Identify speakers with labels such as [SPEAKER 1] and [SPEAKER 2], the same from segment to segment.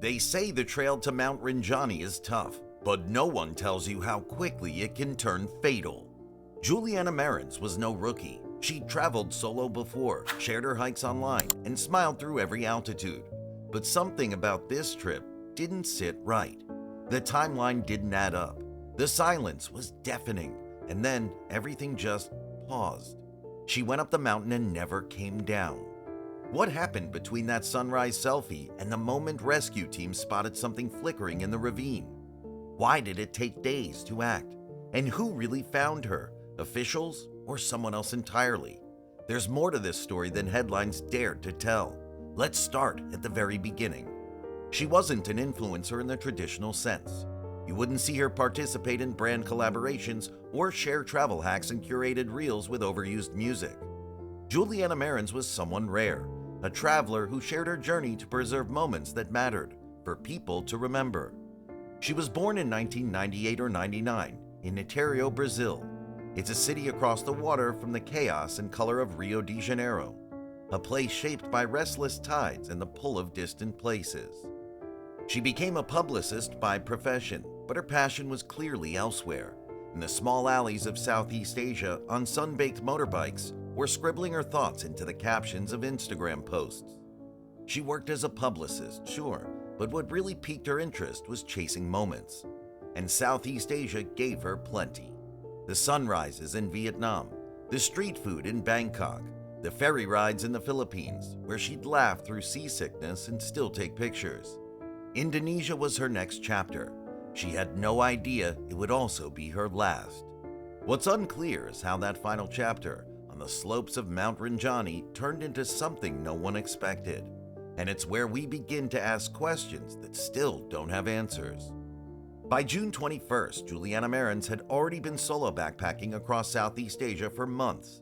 [SPEAKER 1] They say the trail to Mount Rinjani is tough, but no one tells you how quickly it can turn fatal. Juliana Marins was no rookie. She'd traveled solo before, shared her hikes online, and smiled through every altitude. But something about this trip didn't sit right. The timeline didn't add up. The silence was deafening, and then everything just paused. She went up the mountain and never came down. What happened between that sunrise selfie and the moment rescue team spotted something flickering in the ravine? Why did it take days to act? And who really found her? Officials or someone else entirely? There's more to this story than headlines dared to tell. Let's start at the very beginning. She wasn't an influencer in the traditional sense. You wouldn't see her participate in brand collaborations or share travel hacks and curated reels with overused music. Juliana Marins was someone rare, a traveler who shared her journey to preserve moments that mattered, for people to remember. She was born in 1998 or 99 in Niterói, Brazil. It's a city across the water from the chaos and color of Rio de Janeiro, a place shaped by restless tides and the pull of distant places. She became a publicist by profession, but her passion was clearly elsewhere, in the small alleys of Southeast Asia on sun-baked motorbikes, or scribbling her thoughts into the captions of Instagram posts. She worked as a publicist, sure, but what really piqued her interest was chasing moments. And Southeast Asia gave her plenty. The sunrises in Vietnam, the street food in Bangkok, the ferry rides in the Philippines, where she'd laugh through seasickness and still take pictures. Indonesia was her next chapter. She had no idea it would also be her last. What's unclear is how that final chapter, on the slopes of Mount Rinjani, turned into something no one expected. And it's where we begin to ask questions that still don't have answers. By June 21st, Juliana Marins had already been solo backpacking across Southeast Asia for months.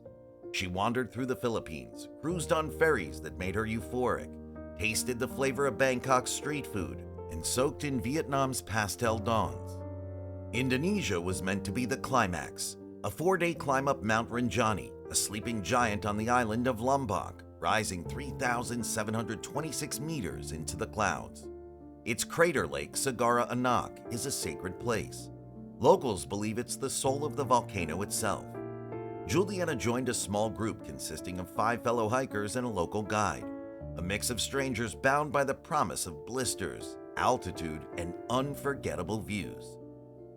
[SPEAKER 1] She wandered through the Philippines, cruised on ferries that made her euphoric, tasted the flavor of Bangkok's street food, and soaked in Vietnam's pastel dawns. Indonesia was meant to be the climax, a 4-day climb up Mount Rinjani, a sleeping giant on the island of Lombok, rising 3,726 meters into the clouds. Its crater lake, Sagara Anak, is a sacred place. Locals believe it's the soul of the volcano itself. Juliana joined a small group consisting of 5 fellow hikers and a local guide, a mix of strangers bound by the promise of blisters, altitude, and unforgettable views.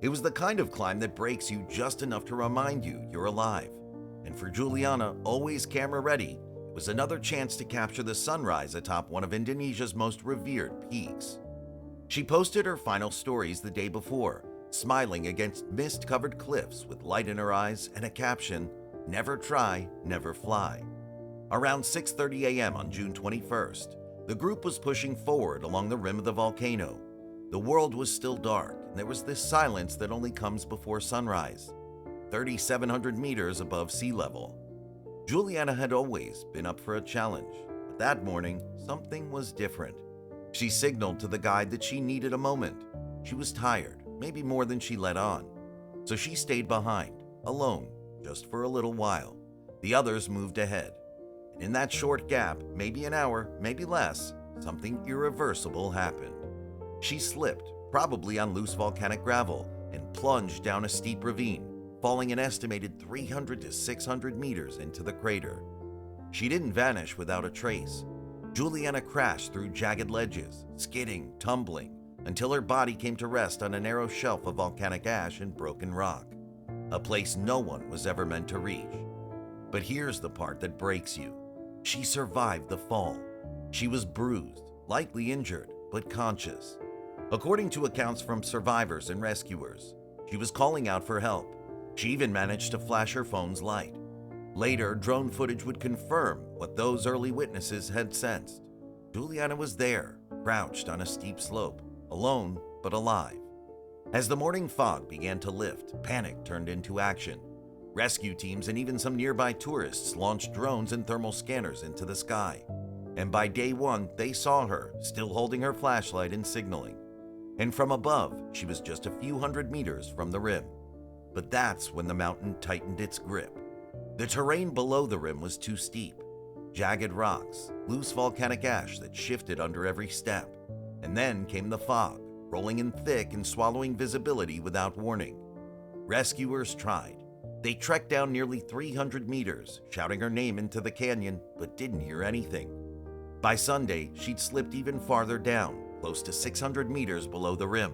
[SPEAKER 1] It was the kind of climb that breaks you just enough to remind you you're alive. And for Juliana, always camera ready, it was another chance to capture the sunrise atop one of Indonesia's most revered peaks. She posted her final stories the day before, smiling against mist-covered cliffs with light in her eyes and a caption, "Never try, never fly." Around 6:30 a.m. on June 21st, the group was pushing forward along the rim of the volcano. The world was still dark, and there was this silence that only comes before sunrise, 3,700 meters above sea level. Juliana had always been up for a challenge, but that morning, something was different. She signaled to the guide that she needed a moment. She was tired, maybe more than she let on. So she stayed behind, alone, just for a little while. The others moved ahead. And in that short gap, maybe an hour, maybe less, something irreversible happened. She slipped, probably on loose volcanic gravel, and plunged down a steep ravine, falling an estimated 300 to 600 meters into the crater. She didn't vanish without a trace. Juliana crashed through jagged ledges, skidding, tumbling, until her body came to rest on a narrow shelf of volcanic ash and broken rock, a place no one was ever meant to reach. But here's the part that breaks you. She survived the fall. She was bruised, likely injured, but conscious. According to accounts from survivors and rescuers, she was calling out for help. She even managed to flash her phone's light. Later, drone footage would confirm what those early witnesses had sensed. Juliana was there, crouched on a steep slope, alone but alive. As the morning fog began to lift, panic turned into action. Rescue teams and even some nearby tourists launched drones and thermal scanners into the sky. And by day 1, they saw her, still holding her flashlight and signaling. And from above, she was just a few hundred meters from the rim. But that's when the mountain tightened its grip. The terrain below the rim was too steep. Jagged rocks, loose volcanic ash that shifted under every step. And then came the fog, rolling in thick and swallowing visibility without warning. Rescuers tried. They trekked down nearly 300 meters, shouting her name into the canyon, but didn't hear anything. By Sunday, she'd slipped even farther down, close to 600 meters below the rim.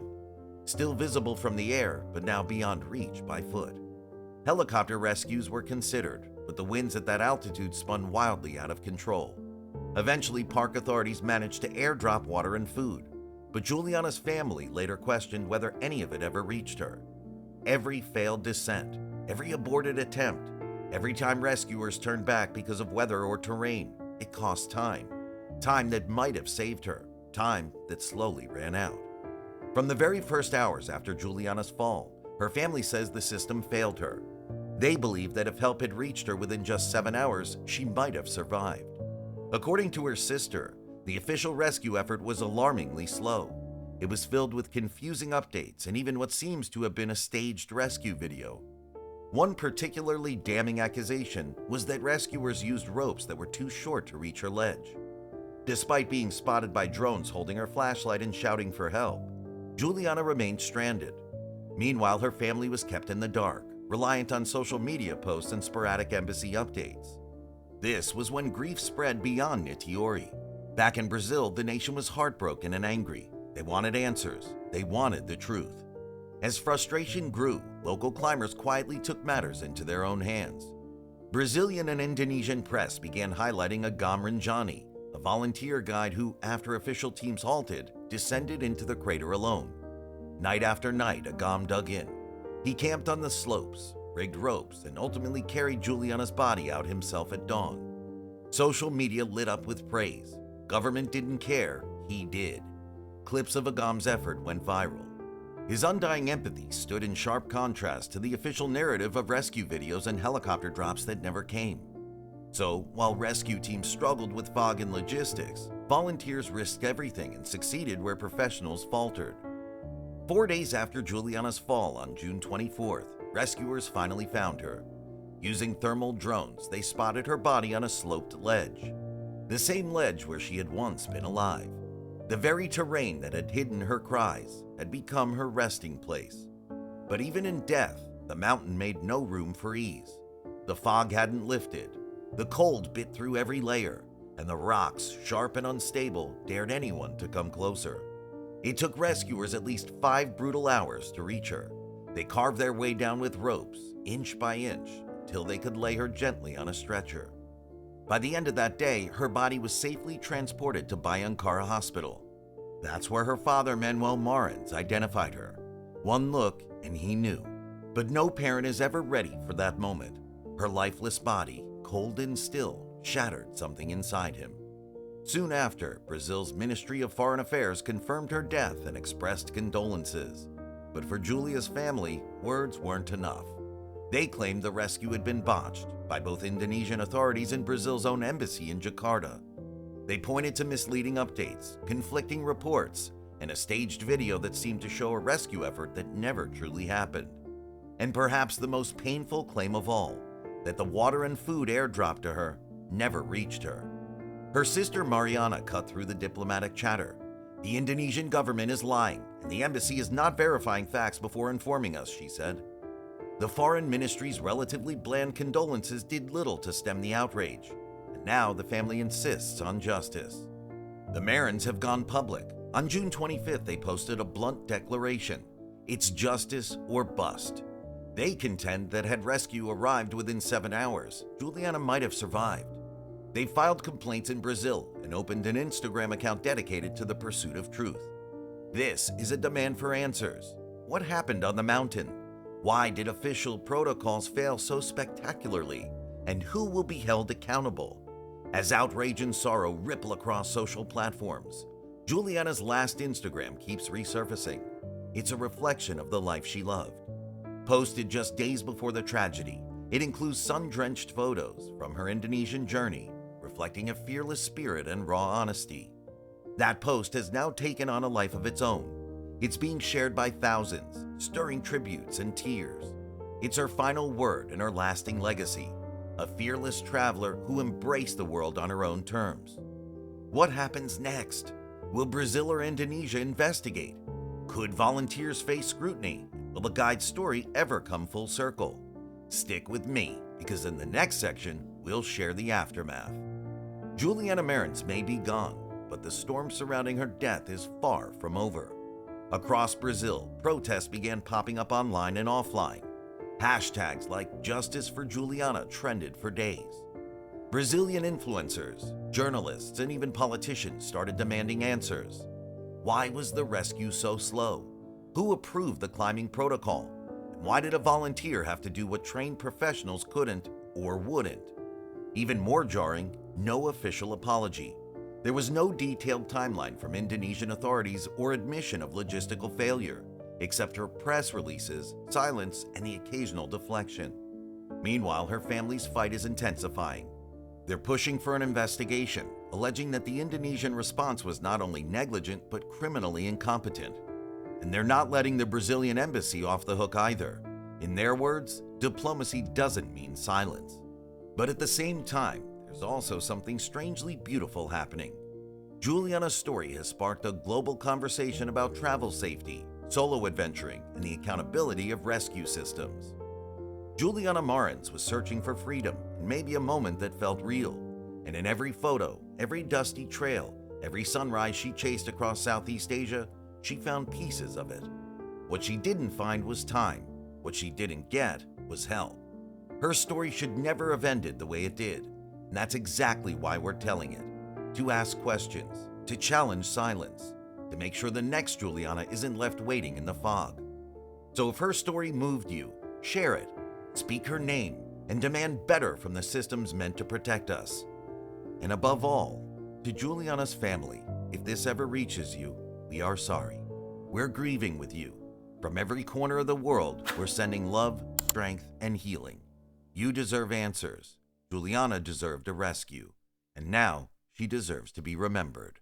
[SPEAKER 1] Still visible from the air, but now beyond reach by foot. Helicopter rescues were considered, but the winds at that altitude spun wildly out of control. Eventually, park authorities managed to airdrop water and food, but Juliana's family later questioned whether any of it ever reached her. Every failed descent, every aborted attempt, every time rescuers turned back because of weather or terrain, it cost time. Time that might have saved her, time that slowly ran out. From the very first hours after Juliana's fall, her family says the system failed her. They believe that if help had reached her within just 7 hours, she might have survived. According to her sister, the official rescue effort was alarmingly slow. It was filled with confusing updates and even what seems to have been a staged rescue video. One particularly damning accusation was that rescuers used ropes that were too short to reach her ledge. Despite being spotted by drones holding her flashlight and shouting for help, Juliana remained stranded. Meanwhile, her family was kept in the dark, reliant on social media posts and sporadic embassy updates. This was when grief spread beyond Niterói. Back in Brazil, the nation was heartbroken and angry. They wanted answers. They wanted the truth. As frustration grew, local climbers quietly took matters into their own hands. Brazilian and Indonesian press began highlighting Mount Rinjani, a volunteer guide who, after official teams halted, descended into the crater alone. Night after night, Agam dug in. He camped on the slopes, rigged ropes, and ultimately carried Juliana's body out himself at dawn. Social media lit up with praise. Government didn't care, he did. Clips of Agam's effort went viral. His undying empathy stood in sharp contrast to the official narrative of rescue videos and helicopter drops that never came. So, while rescue teams struggled with fog and logistics, volunteers risked everything and succeeded where professionals faltered. 4 days after Juliana's fall on June 24th, rescuers finally found her. Using thermal drones, they spotted her body on a sloped ledge. The same ledge where she had once been alive. The very terrain that had hidden her cries had become her resting place. But even in death, the mountain made no room for ease. The fog hadn't lifted. The cold bit through every layer, and the rocks, sharp and unstable, dared anyone to come closer. It took rescuers at least 5 brutal hours to reach her. They carved their way down with ropes, inch by inch, till they could lay her gently on a stretcher. By the end of that day, her body was safely transported to Bayangkara Hospital. That's where her father, Manuel Marins, identified her. One look, and he knew. But no parent is ever ready for that moment. Her lifeless body, cold and still, shattered something inside him. Soon after, Brazil's Ministry of Foreign Affairs confirmed her death and expressed condolences. But for Julia's family, words weren't enough. They claimed the rescue had been botched by both Indonesian authorities and Brazil's own embassy in Jakarta. They pointed to misleading updates, conflicting reports, and a staged video that seemed to show a rescue effort that never truly happened. And perhaps the most painful claim of all, that the water and food airdropped to her never reached her. Her sister Mariana cut through the diplomatic chatter. The Indonesian government is lying, and the embassy is not verifying facts before informing us, she said. The foreign ministry's relatively bland condolences did little to stem the outrage, and now the family insists on justice. The Marins have gone public. On June 25th, they posted a blunt declaration. It's justice or bust. They contend that had rescue arrived within 7 hours, Juliana might have survived. They filed complaints in Brazil and opened an Instagram account dedicated to the pursuit of truth. This is a demand for answers. What happened on the mountain? Why did official protocols fail so spectacularly? And who will be held accountable? As outrage and sorrow ripple across social platforms, Juliana's last Instagram keeps resurfacing. It's a reflection of the life she loved. Posted just days before the tragedy, it includes sun-drenched photos from her Indonesian journey, reflecting a fearless spirit and raw honesty. That post has now taken on a life of its own. It's being shared by thousands, stirring tributes and tears. It's her final word and her lasting legacy, a fearless traveler who embraced the world on her own terms. What happens next? Will Brazil or Indonesia investigate? Could volunteers face scrutiny? Will the guide's story ever come full circle? Stick with me, because in the next section, we'll share the aftermath. Juliana Marins may be gone, but the storm surrounding her death is far from over. Across Brazil, protests began popping up online and offline. Hashtags like Justice for Juliana trended for days. Brazilian influencers, journalists, and even politicians started demanding answers. Why was the rescue so slow? Who approved the climbing protocol? And why did a volunteer have to do what trained professionals couldn't or wouldn't? Even more jarring, no official apology. There was no detailed timeline from Indonesian authorities or admission of logistical failure, except her press releases, silence, and the occasional deflection. Meanwhile, her family's fight is intensifying. They're pushing for an investigation, alleging that the Indonesian response was not only negligent but criminally incompetent. And they're not letting the Brazilian embassy off the hook either. In their words, diplomacy doesn't mean silence. But at the same time, there's also something strangely beautiful happening. Juliana's story has sparked a global conversation about travel safety, solo adventuring, and the accountability of rescue systems. Juliana Marins was searching for freedom and maybe a moment that felt real. And in every photo, every dusty trail, every sunrise she chased across Southeast Asia, she found pieces of it. What she didn't find was time. What she didn't get was help. Her story should never have ended the way it did. And that's exactly why we're telling it. To ask questions, to challenge silence, to make sure the next Juliana isn't left waiting in the fog. So if her story moved you, share it, speak her name, and demand better from the systems meant to protect us. And above all, to Juliana's family, if this ever reaches you, we are sorry. We're grieving with you. From every corner of the world, we're sending love, strength, and healing. You deserve answers. Juliana deserved a rescue. And now she deserves to be remembered.